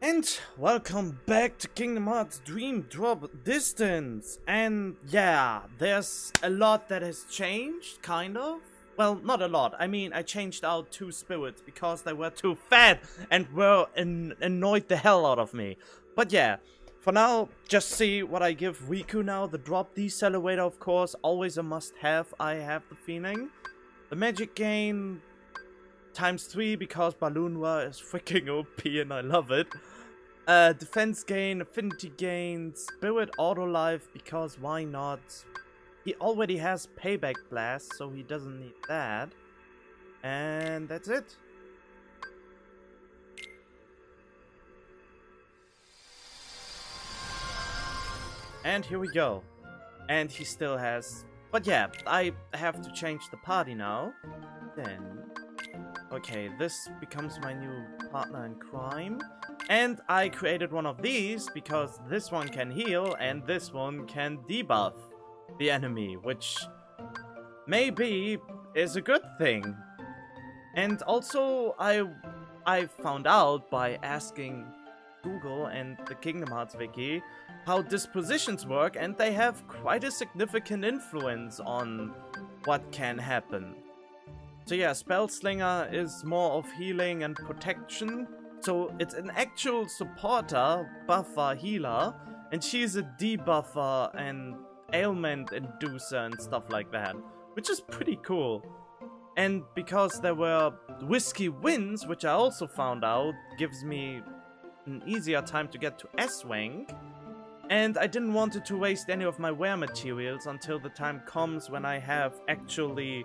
And welcome back to Kingdom Hearts Dream Drop Distance. And yeah, there's a lot that has changed, kind of. Well, not a lot. I mean, I changed out 2 spirits because they were too fat and were annoyed the hell out of me. But yeah, for now, just see what I give Riku now. The drop decelerator, of course, always a must-have, I have the feeling. The magic gain times 3 because Balloonwa is freaking OP and I love it. Defense gain, affinity gain, spirit auto life because why not? He already has payback blast, so he doesn't need that. And that's it. And here we go. And he still has... But yeah, I have to change the party now. Then... Okay, this becomes my new partner in crime. And I created one of these because this one can heal and this one can debuff the enemy, which maybe is a good thing. And also, I found out by asking Google and the Kingdom Hearts wiki how dispositions work, and they have quite a significant influence on what can happen. So yeah, Spellslinger is more of healing and protection. So it's an actual supporter, buffer, healer. And she's a debuffer and ailment inducer and stuff like that. Which is pretty cool. And because there were whiskey wins, which I also found out, gives me an easier time to get to S-Rank. And I didn't want to waste any of my wear materials until the time comes when I have actually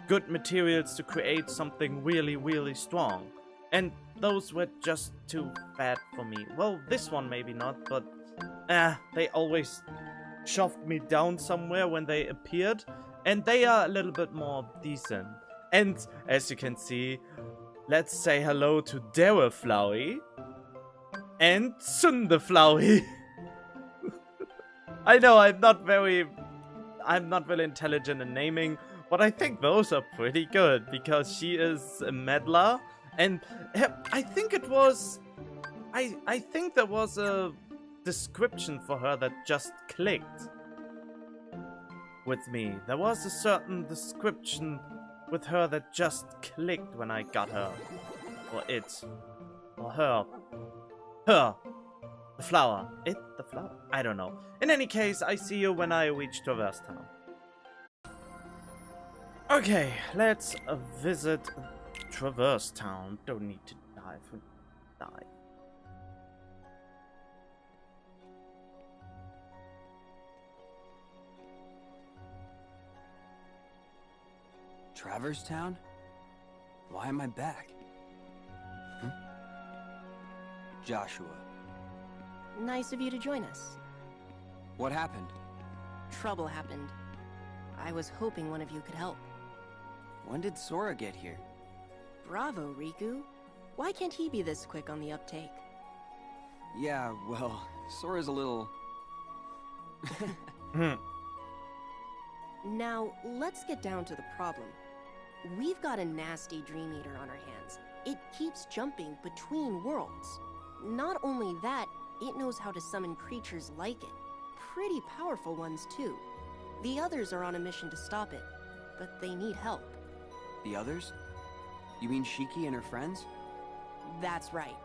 good materials to create something really, really strong. And those were just too bad for me. Well, this one maybe not, but they always shoved me down somewhere when they appeared. And they are a little bit more decent. And as you can see, let's say hello to Dareflowy and Sundeflowy. I know I'm not very intelligent in naming, but I think those are pretty good because she is a meddler, and I think it was, I think there was a description for her that just clicked with me. There was a certain description with her that just clicked when I got her, or it, or her. The flower. It? The flower? I don't know. In any case, I see you when I reach Traverse Town. Okay, let's visit Traverse Town. Don't need to die. Traverse Town? Why am I back? Joshua. Nice of you to join us. What happened? Trouble happened. I was hoping one of you could help. When did Sora get here? Bravo, Riku. Why can't he be this quick on the uptake? Yeah, well, Sora's a little... Now, let's get down to the problem. We've got a nasty Dream Eater on our hands. It keeps jumping between worlds. Not only that, it knows how to summon creatures like it. Pretty powerful ones, too. The others are on a mission to stop it, but they need help. The others? You mean Shiki and her friends? That's right.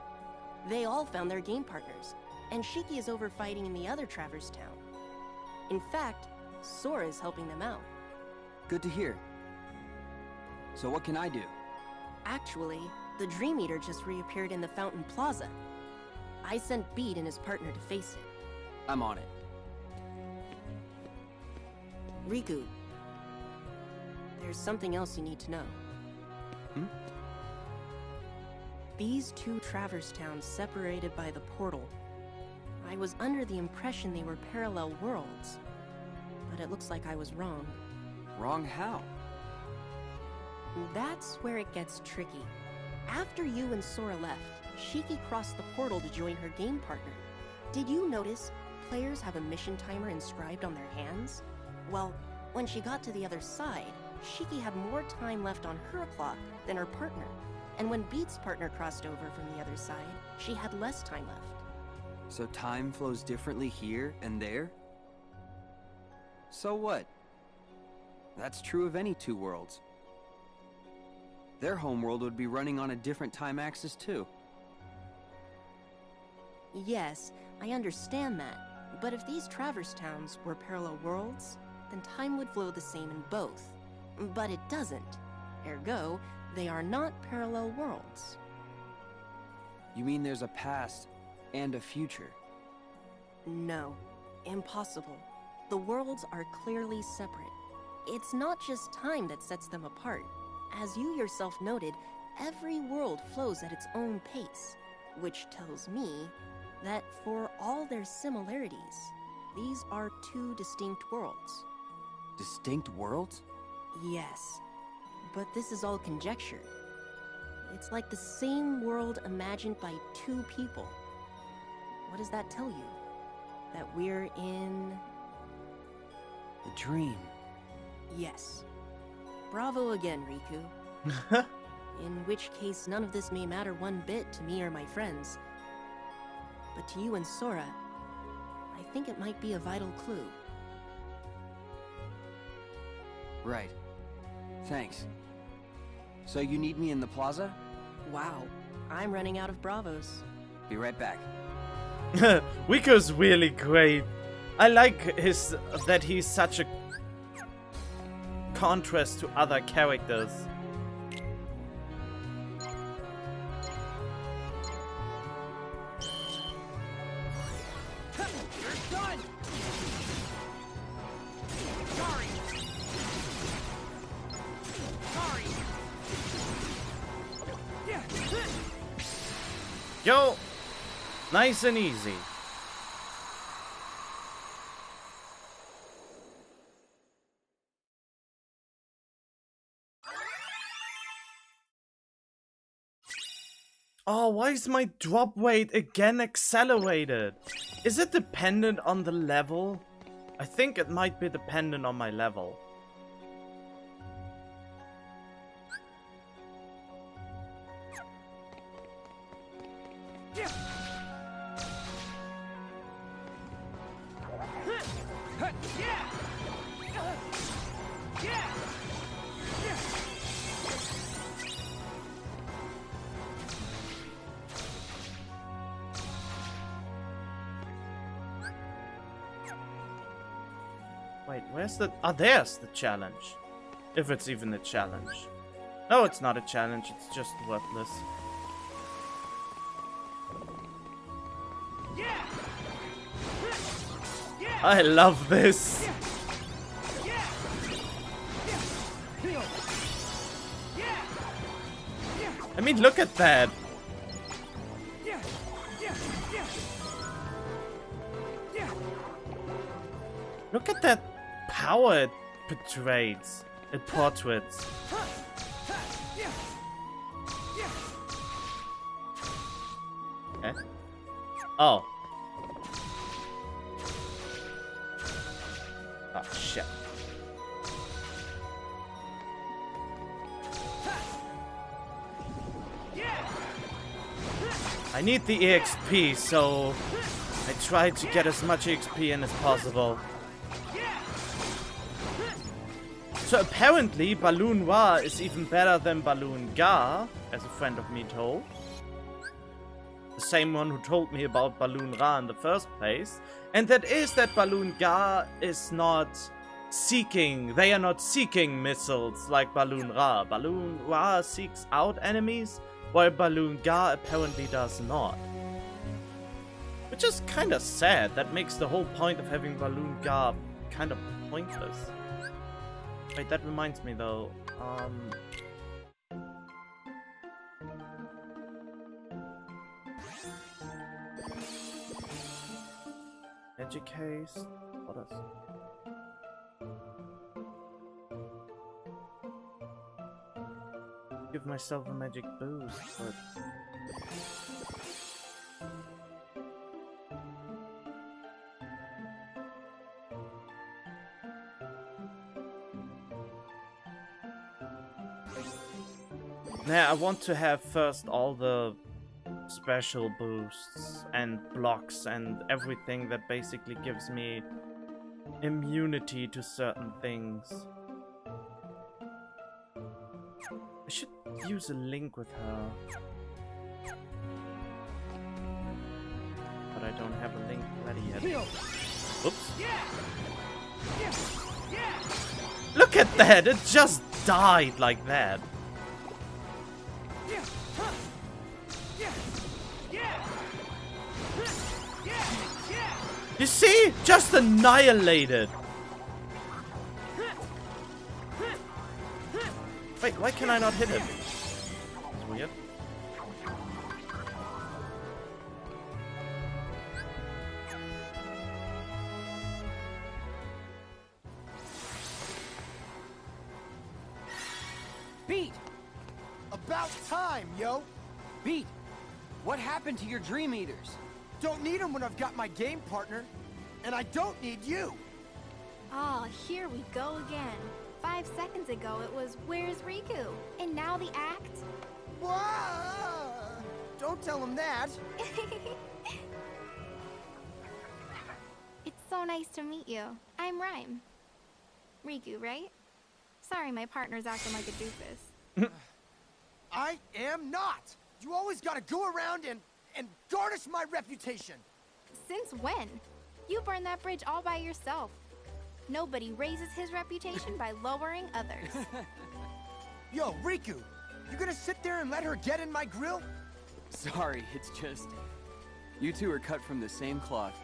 They all found their game partners, and Shiki is over fighting in the other Traverse Town. In fact, Sora is helping them out. Good to hear. So what can I do? Actually, the Dream Eater just reappeared in the Fountain Plaza. I sent Beat and his partner to face it. I'm on it. Riku, there's something else you need to know. These 2 Traverse Towns separated by the portal. I was under the impression they were parallel worlds, but it looks like I was wrong. Wrong how? That's where it gets tricky. After you and Sora left, Shiki crossed the portal to join her game partner. Did you notice players have a mission timer inscribed on their hands? Well, when she got to the other side, Shiki had more time left on her clock than her partner. And when Beat's partner crossed over from the other side, she had less time left. So time flows differently here and there? So what? That's true of any two worlds. Their homeworld would be running on a different time axis too. Yes, I understand that. But if these Traverse Towns were parallel worlds, then time would flow the same in both. But it doesn't. Ergo, they are not parallel worlds. You mean there's a past and a future? No, impossible. The worlds are clearly separate. It's not just time that sets them apart. As you yourself noted, every world flows at its own pace, which tells me that for all their similarities, these are two distinct worlds. Distinct worlds? Yes, but this is all conjecture. It's like the same world imagined by two people. What does that tell you? That we're in... A dream. Yes. Bravo again, Riku. In which case, none of this may matter one bit to me or my friends. But to you and Sora, I think it might be a vital clue. Right. Thanks. So you need me in the plaza? Wow, I'm running out of Bravos. Be right back. Riku's really great. I like that he's such a contrast to other characters. Yo, nice and easy. Oh, why is my drop weight again accelerated? Is it dependent on the level? I think it might be dependent on my level. Wait, where's the... Oh, there's the challenge. If it's even a challenge. No, it's not a challenge, it's just worthless. I love this. I mean, look at that. Look at that power it portrays. It portraits. Eh? Oh. Oh, shit. I need the EXP, so I try to get as much EXP in as possible. So apparently Balloon Ra is even better than Balloon Ga, as a friend of me told. The same one who told me about Balloon Ra in the first place. And that is that Balloon Ga is not seeking, they are not seeking missiles like Balloon Ra. Balloon Ra seeks out enemies, while Balloon Ga apparently does not. Which is kinda sad, that makes the whole point of having Balloon Ga kind of pointless. Wait, that reminds me though, Magic case, what else? Give myself a magic boost, but... Nah, I want to have first all the special boosts and blocks and everything that basically gives me immunity to certain things. I should use a link with her. But I don't have a link ready yet. Oops. Look at that! It just died like that. You see? Just annihilated. Wait, why can I not hit him? It's weird. Pete! About time, yo! Pete! What happened to your Dream Eaters? Don't need them when I've got my game partner. And I don't need you! Oh, here we go again. 5 seconds ago it was, "Where's Riku?" And now the act? Whoa! Don't tell him that! It's so nice to meet you. I'm Rhyme. Riku, right? Sorry, my partner's acting like a doofus. I am not! You always gotta go around and garnish my reputation! Since when? You burned that bridge all by yourself. Nobody raises his reputation by lowering others. Yo, Riku! You gonna sit there and let her get in my grill? Sorry, it's just... You two are cut from the same cloth.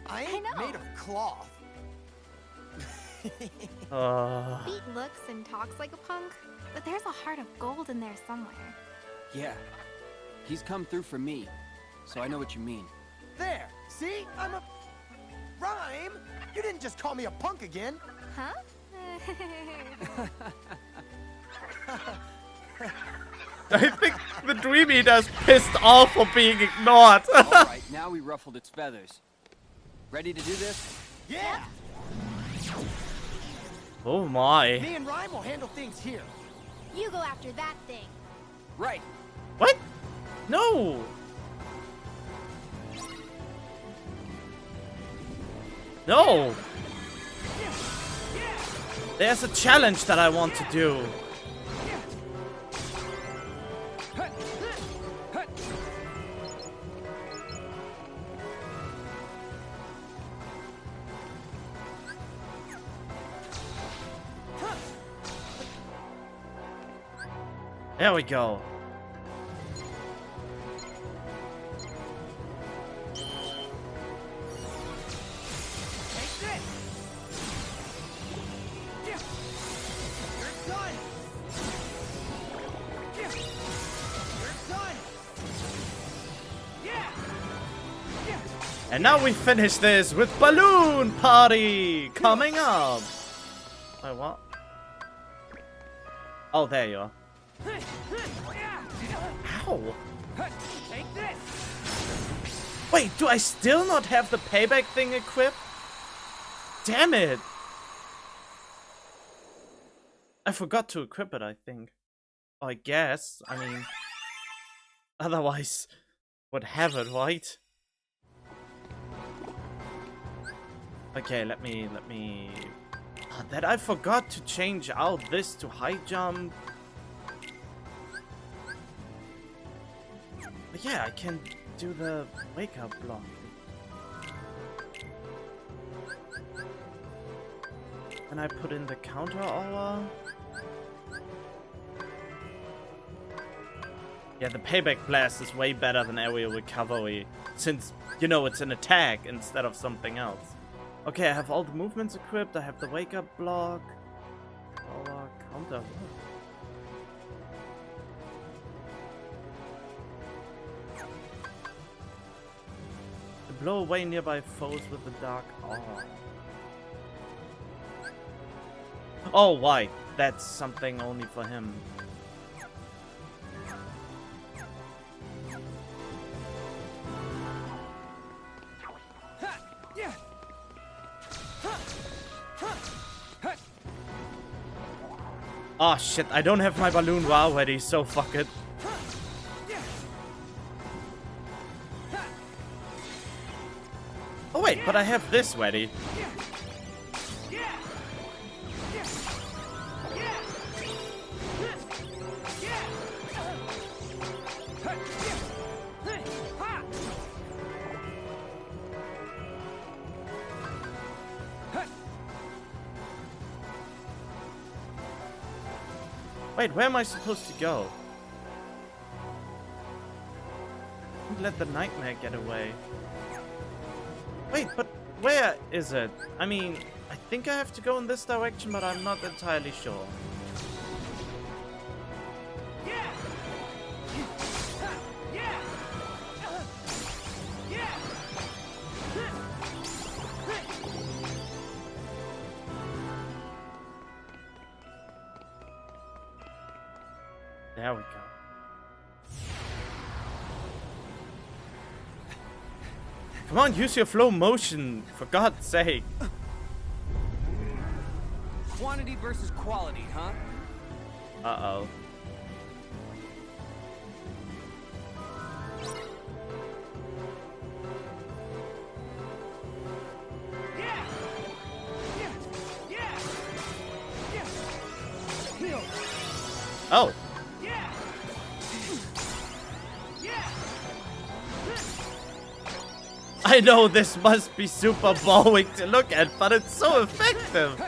I ain't know. made of cloth. Pete looks and talks like a punk, but there's a heart of gold in there somewhere. Yeah. He's come through for me, so I know what you mean. There! See? I'm a... Rhyme! You didn't just call me a punk again! Huh? I think the Dream Eater's pissed off for being ignored. Alright, now we ruffled its feathers. Ready to do this? Yeah! Oh my. Me and Rhyme will handle things here. You go after that thing. Right. What? No. No. There's a challenge that I want to do. There we go. And now we finish this with Balloon Party coming up. Wait, what? Oh, there you are. Ow. Wait, do I still not have the payback thing equipped? Damn it. I forgot to equip it, I think. I guess. I mean, otherwise would have it, right? Okay, let me... that I forgot to change out this to high jump. But yeah, I can do the wake up block. And I put in the counter aura. Yeah, the payback blast is way better than aerial recovery, since, you know, it's an attack instead of something else. Okay, I have all the movements equipped, I have the wake up block. Aura counter. To blow away nearby foes with the dark aura. Oh, why? That's something only for him. Oh shit, I don't have my balloon wow ready, so fuck it. Oh wait, but I have this ready. Wait, where am I supposed to go? Don't let the nightmare get away. Wait, but where is it? I mean, I think I have to go in this direction, but I'm not entirely sure. There we go. Come on, use your flow motion, for God's sake. Quantity versus quality, huh? Uh-oh. Oh. I know this must be super boring to look at, but it's so effective.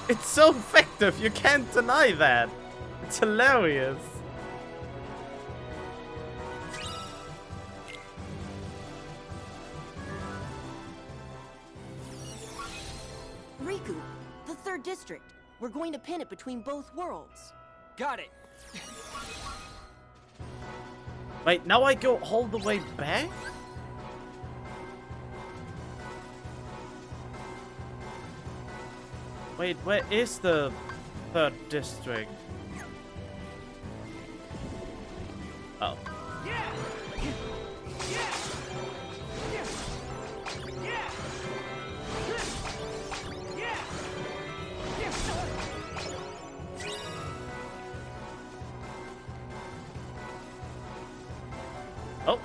It's so effective, you can't deny that. It's hilarious. Riku, the third district. We're going to pin it between both worlds. Got it. Wait, now I go all the way back? Wait, where is the third district? Oh. Oh.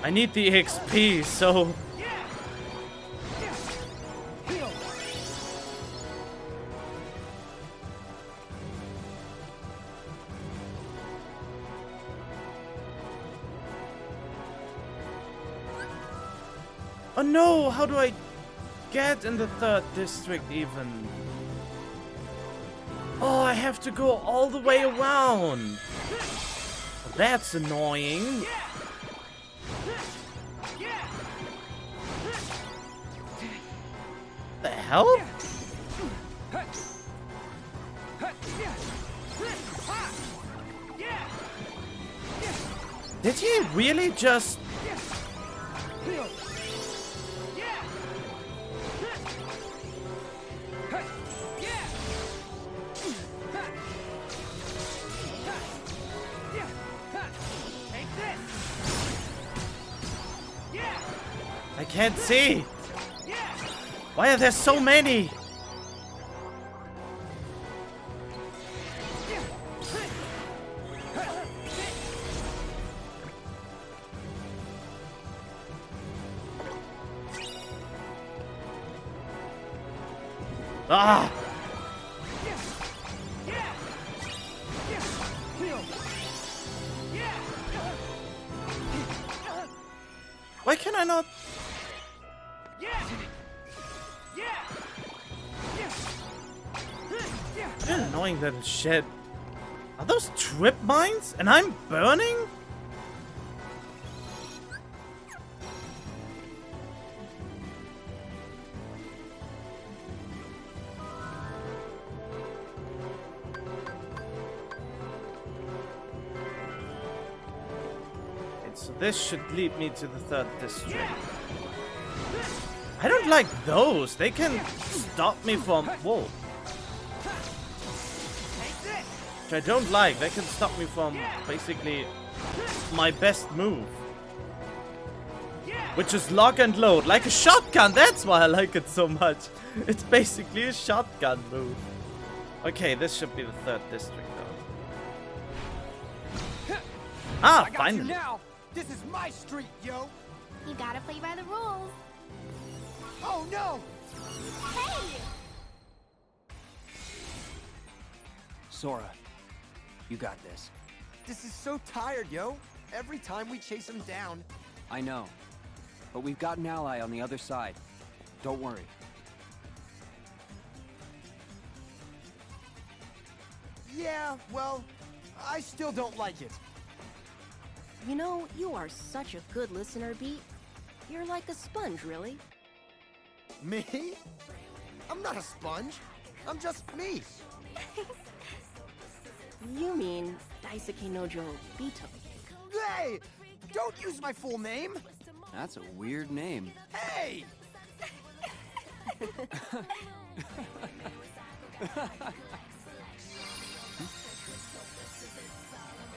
I need the XP, so... Oh no, how do I get in the third district even? Oh, I have to go all the way around. That's annoying. The hell? Did he really just... I can't see. Why are there so many? Ah! Why can I not? What an annoying little shit. Are those trip mines? And I'm burning? So this should lead me to the third district. I don't like those. They can stop me from... Whoa. Which I don't like. They can stop me from basically my best move. Which is lock and load. Like a shotgun. That's why I like it so much. It's basically a shotgun move. Okay, this should be the third district, though. Ah, I got finally. you now. This is my street, yo. You gotta play by the rules. Oh no! Hey! Sora, you got this. This is so tired, yo. Every time we chase him down. I know. But we've got an ally on the other side. Don't worry. Yeah, well, I still don't like it. You know, you are such a good listener, Beat. You're like a sponge, really. Me? I'm not a sponge. I'm just me. You mean Daisuke Nojo Bito. Hey! Don't use my full name! That's a weird name. Hey!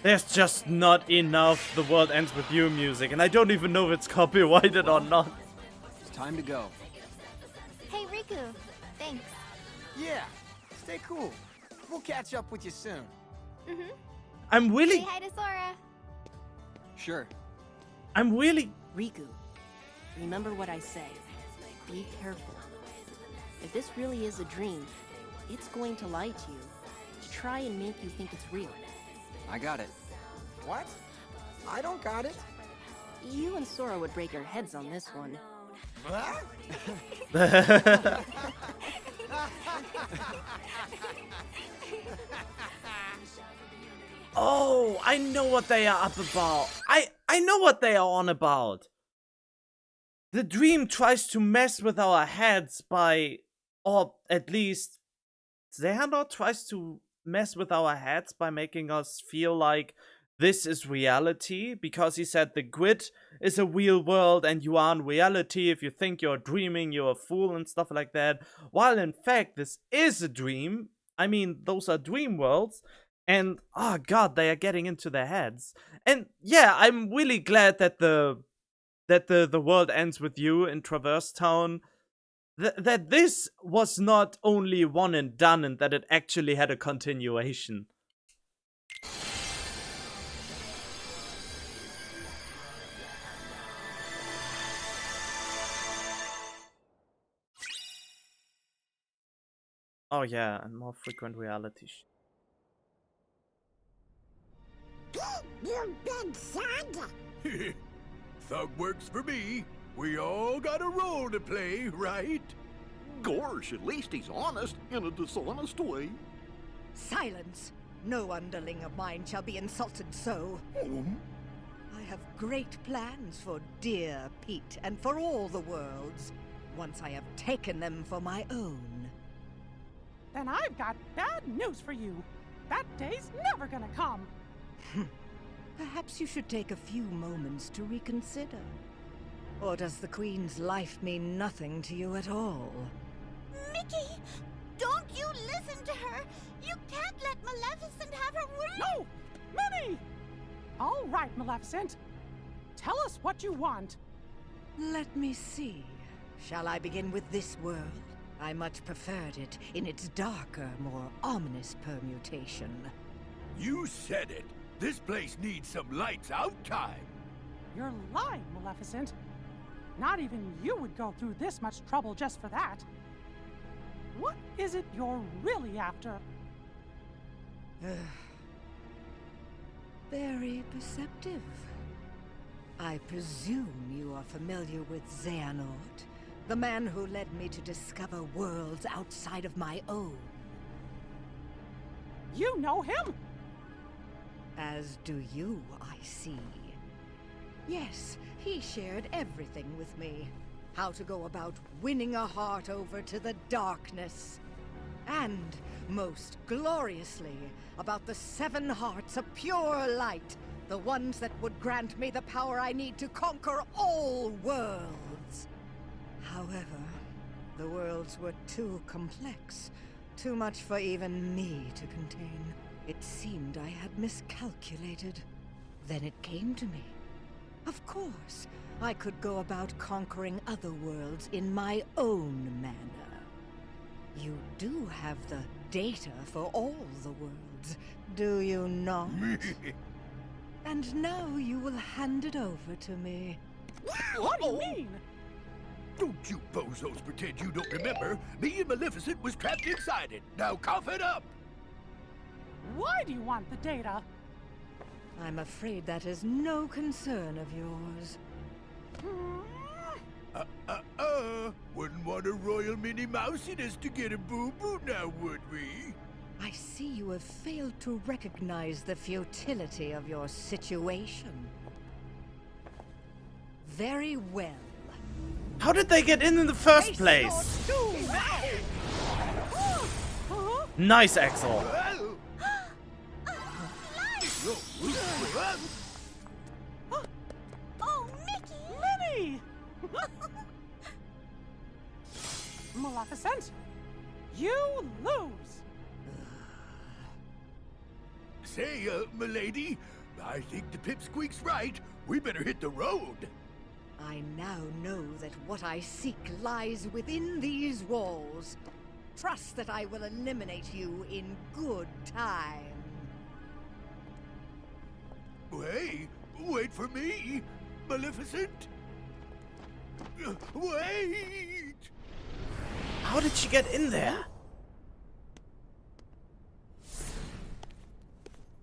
There's just not enough The World Ends With You music, and I don't even know if it's copyrighted or not. It's time to go. Hey, Riku. Thanks. Yeah, stay cool. We'll catch up with you soon. Mm-hmm. I'm Say really, hi to Sora. Sure. Riku, remember what I say. Be careful. If this really is a dream, it's going to lie to you, to try and make you think it's real. I got it. What? I don't got it. You and Sora would break your heads on this one. Huh? Oh, I know what they are up about. I know what they are on about. The dream tries to mess with our heads by, or at least Xehanort tries to mess with our heads by making us feel like this is reality, because he said the grid is a real world and you are in reality. If you think you're dreaming, you're a fool and stuff like that. While in fact, this is a dream. I mean, those are dream worlds. And, oh god, they are getting into their heads. And yeah, I'm really glad that the world ends with you in Traverse Town. That this was not only one and done, and that it actually had a continuation. Oh yeah, and more frequent reality. You big Santa! Thug works for me. We all got a role to play, right? Gosh, at least he's honest in a dishonest way. Silence! No underling of mine shall be insulted so. I have great plans for dear Pete and for all the worlds, once I have taken them for my own. Then I've got bad news for you. That day's never gonna come. Perhaps you should take a few moments to reconsider. Or does the Queen's life mean nothing to you at all? Mickey! Don't you listen to her! You can't let Maleficent have her way! No! Minnie! All right, Maleficent. Tell us what you want. Let me see. Shall I begin with this world? I much preferred it in its darker, more ominous permutation. You said it. This place needs some lights out time. You're lying, Maleficent. Not even you would go through this much trouble just for that. What is it you're really after? Very perceptive. I presume you are familiar with Xehanort, the man who led me to discover worlds outside of my own. You know him? As do you, I see. Yes, he shared everything with me. How to go about winning a heart over to the darkness. And, most gloriously, about the 7 hearts of pure light. The ones that would grant me the power I need to conquer all worlds. However, the worlds were too complex. Too much for even me to contain. It seemed I had miscalculated. Then it came to me. Of course, I could go about conquering other worlds in my own manner. You do have the data for all the worlds, do you not? And now you will hand it over to me. What do you mean? Don't you bozos pretend you don't remember. Me and Maleficent was trapped inside it. Now cough it up. Why do you want the data? I'm afraid that is no concern of yours. Wouldn't want a royal Minnie Mousiness to get a boo-boo now, would we? I see you have failed to recognize the futility of your situation. Very well. How did they get in the first place? Nice, Axel. Oh, Mickey! Minnie! Maleficent, you lose. Say, milady, I think the pipsqueak's right. We better hit the road. I now know that what I seek lies within these walls. Trust that I will eliminate you in good time. Hey, wait for me, Maleficent. Wait! How did she get in there?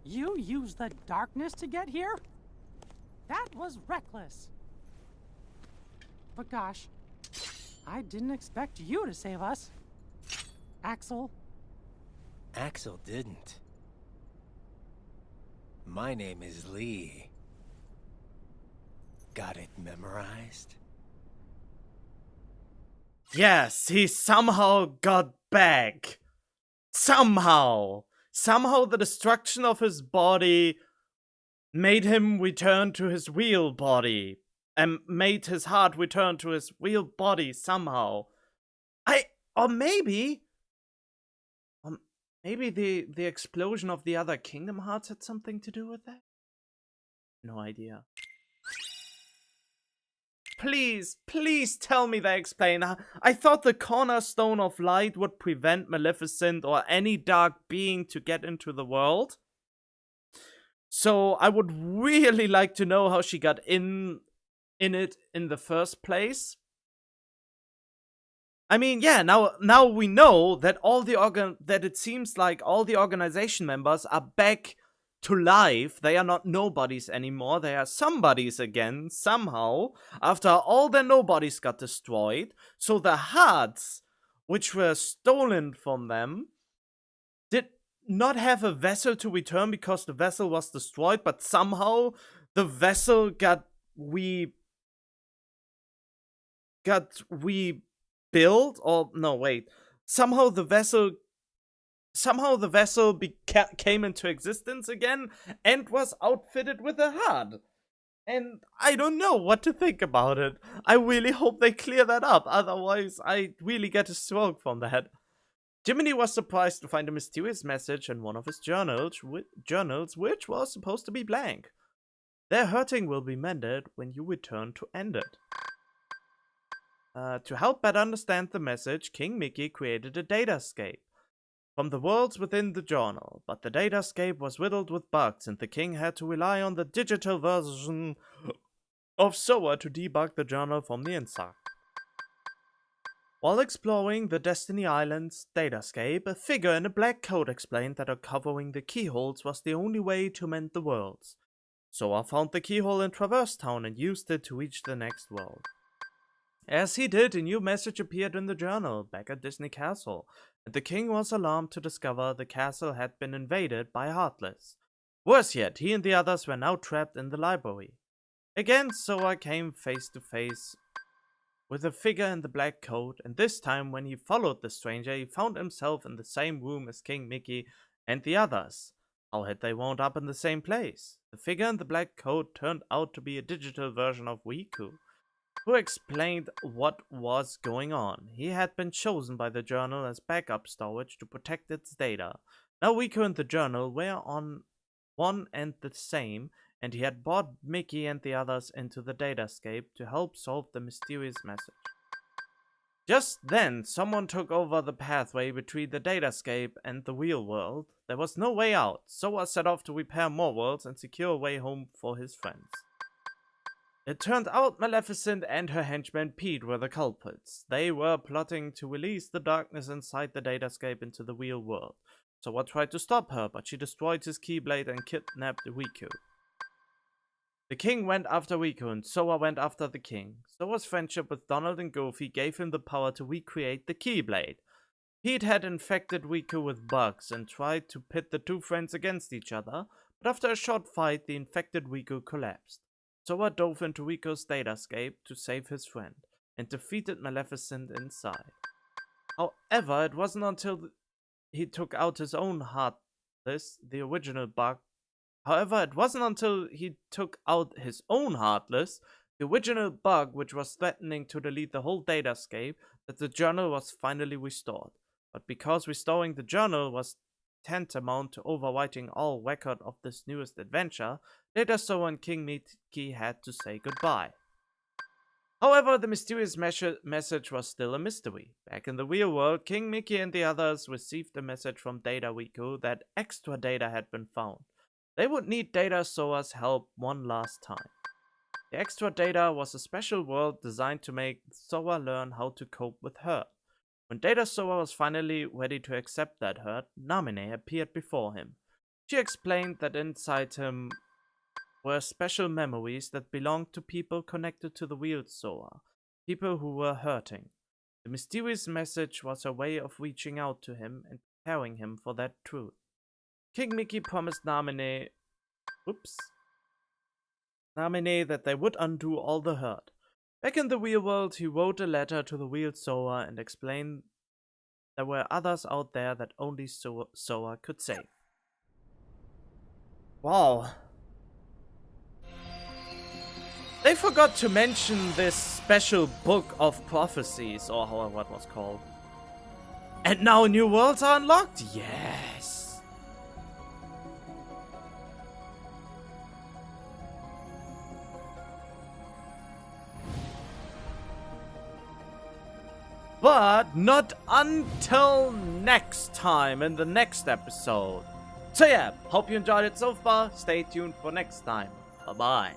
You used the darkness to get here? That was reckless. But gosh, I didn't expect you to save us. Axel. Axel didn't. My name is Lee. Got it memorized? Yes, he somehow got back. Somehow. Somehow the destruction of his body made him return to his real body. And made his heart return to his real body somehow. Or maybe the explosion of the other Kingdom Hearts had something to do with that? No idea. Please, please tell me they explain. I thought the cornerstone of light would prevent Maleficent or any dark being to get into the world. So I would really like to know how she got in it in the first place. I mean, yeah, now we know that that it seems like all the organization members are back to life. They are not nobodies anymore. They are somebodies again, somehow, after all their nobodies got destroyed. So the hearts, which were stolen from them, did not have a vessel to return because the vessel was destroyed, but somehow the vessel got rebuilt, or no, wait. Somehow the vessel came into existence again and was outfitted with a heart. And I don't know what to think about it. I really hope they clear that up, otherwise I really get a stroke from that. Jiminy was surprised to find a mysterious message in one of his journals, which was supposed to be blank. Their hurting will be mended when you return to end it. To help better understand the message, King Mickey created a datascape from the worlds within the journal, but the datascape was riddled with bugs and the king had to rely on the digital version of Soa to debug the journal from the inside. While exploring the Destiny Island's datascape, a figure in a black coat explained that uncovering the keyholes was the only way to mend the worlds. Soa found the keyhole in Traverse Town and used it to reach the next world. As he did, a new message appeared in the journal, back at Disney Castle, and the king was alarmed to discover the castle had been invaded by Heartless. Worse yet, he and the others were now trapped in the library. Again, Soa came face to face with a figure in the black coat, and this time when he followed the stranger, he found himself in the same room as King Mickey and the others. How had they wound up in the same place? The figure in the black coat turned out to be a digital version of Riku, who explained what was going on. He had been chosen by the journal as backup storage to protect its data. Now Riku and the journal were on one and the same, and he had brought Mickey and the others into the datascape to help solve the mysterious message. Just then, someone took over the pathway between the datascape and the real world. There was no way out. Soa set off to repair more worlds and secure a way home for his friends. It turned out Maleficent and her henchman Pete were the culprits. They were plotting to release the darkness inside the datascape into the real world. Soa tried to stop her, but she destroyed his Keyblade and kidnapped Riku. The king went after Riku and Soa went after the king. Soa's friendship with Donald and Goofy gave him the power to recreate the Keyblade. Pete had infected Riku with bugs and tried to pit the two friends against each other, but after a short fight, the infected Riku collapsed. Soa dove into Riku's datascape to save his friend, and defeated Maleficent inside. However, it wasn't until he took out his own Heartless, the original bug, which was threatening to delete the whole datascape, that the journal was finally restored. But because restoring the journal was tantamount to overwriting all record of this newest adventure, later Soa and King Mickey had to say goodbye. However, the mysterious message was still a mystery. Back in the real world, King Mickey and the others received a message from Data Riku that extra data had been found. They would need Data Soa's help one last time. The extra data was a special world designed to make Soa learn how to cope with hurt. When Data Soa was finally ready to accept that hurt, Namine appeared before him. She explained that inside him were special memories that belonged to people connected to the real Soa, people who were hurting. The mysterious message was a way of reaching out to him and preparing him for that truth. King Mickey promised Namine that they would undo all the hurt. Back in the real world, he wrote a letter to the real Soa and explained there were others out there that only Soa could save. Wow. They forgot to mention this special book of prophecies, or however it was called. And now new worlds are unlocked? Yes! But not until next time in the next episode. So yeah, hope you enjoyed it so far. Stay tuned for next time. Bye bye.